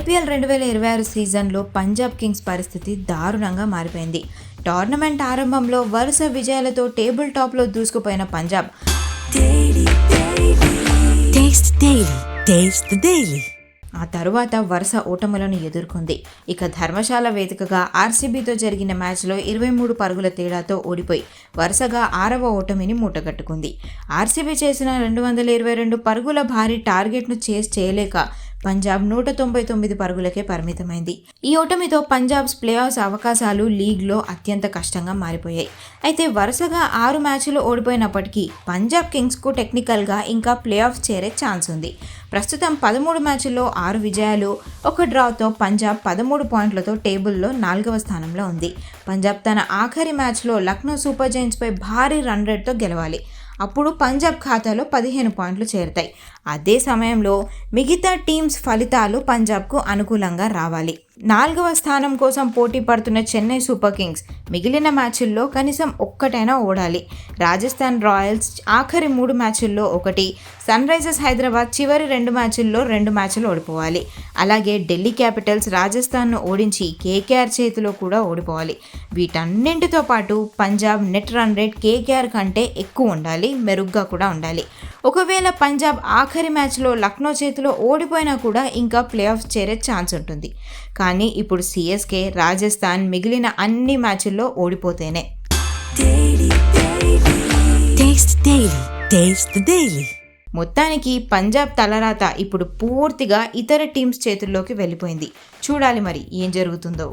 IPL 2026 సీజన్లో Punjab Kings పరిస్థితి దారుణంగా మారిపోయింది. టోర్నమెంట్ ఆరంభంలో వరుస విజయాలతో టేబుల్ టాప్లో దూసుకుపోయిన పంజాబ్ ఆ తరువాత వరుస ఓటములను ఎదుర్కొంది. ఇక ధర్మశాల వేదికగా ఆర్సీబీతో జరిగిన మ్యాచ్లో 23 పరుగుల తేడాతో ఓడిపోయి వరుసగా 6వ ఓటమిని మూటగట్టుకుంది. ఆర్సీబీ చేసిన 222 పరుగుల భారీ టార్గెట్ను చేస్ చేయలేక పంజాబ్ 199 పరుగులకే పరిమితమైంది. ఈ ఓటమితో పంజాబ్ ప్లే ఆఫ్స్ అవకాశాలు లీగ్లో అత్యంత కష్టంగా మారిపోయాయి. అయితే వరుసగా 6 మ్యాచ్లు ఓడిపోయినప్పటికీ పంజాబ్ కింగ్స్కు టెక్నికల్గా ఇంకా ప్లే ఆఫ్స్ చేరే ఛాన్స్ ఉంది. ప్రస్తుతం 13 మ్యాచ్ల్లో 6 విజయాలు, 1 డ్రాతో పంజాబ్ 13 పాయింట్లతో టేబుల్లో 4వ స్థానంలో ఉంది. పంజాబ్ తన ఆఖరి మ్యాచ్లో లక్నో సూపర్ జైంట్స్పై భారీ రన్ రేట్తో గెలవాలి. అప్పుడు పంజాబ్ ఖాతాలో 15 పాయింట్లు చేరుతాయి. అదే సమయంలో మిగతా టీమ్స్ ఫలితాలు పంజాబ్కు అనుకూలంగా రావాలి. 4వ స్థానం కోసం పోటీ పడుతున్న చెన్నై సూపర్ కింగ్స్ మిగిలిన మ్యాచ్ల్లో కనీసం ఒక్కటైనా ఓడాలి. రాజస్థాన్ రాయల్స్ ఆఖరి 3 మ్యాచ్ల్లో 1, సన్ రైజర్స్ హైదరాబాద్ చివరి 2 మ్యాచ్ల్లో 2 మ్యాచ్లు ఓడిపోవాలి. అలాగే ఢిల్లీ క్యాపిటల్స్ రాజస్థాన్ను ఓడించి కేకేఆర్ చేతిలో కూడా ఓడిపోవాలి. వీటన్నింటితో పాటు Punjab net run rate KKR కంటే ఎక్కువ ఉండాలి, మెరుగ్గా కూడా ఉండాలి. ఒకవేళ పంజాబ్ ఆఖరి మ్యాచ్లో లక్నో చేతిలో ఓడిపోయినా కూడా ఇంకా ప్లే ఆఫ్స్ చేరే ఛాన్స్ ఉంటుంది. కానీ ఇప్పుడు సిఎస్కే, రాజస్థాన్ మిగిలిన అన్ని మ్యాచ్ల్లో ఓడిపోతేనే. మొత్తానికి పంజాబ్ తలరాత ఇప్పుడు పూర్తిగా ఇతర టీమ్స్ చేతుల్లోకి వెళ్ళిపోయింది. చూడాలి మరి ఏం జరుగుతుందో.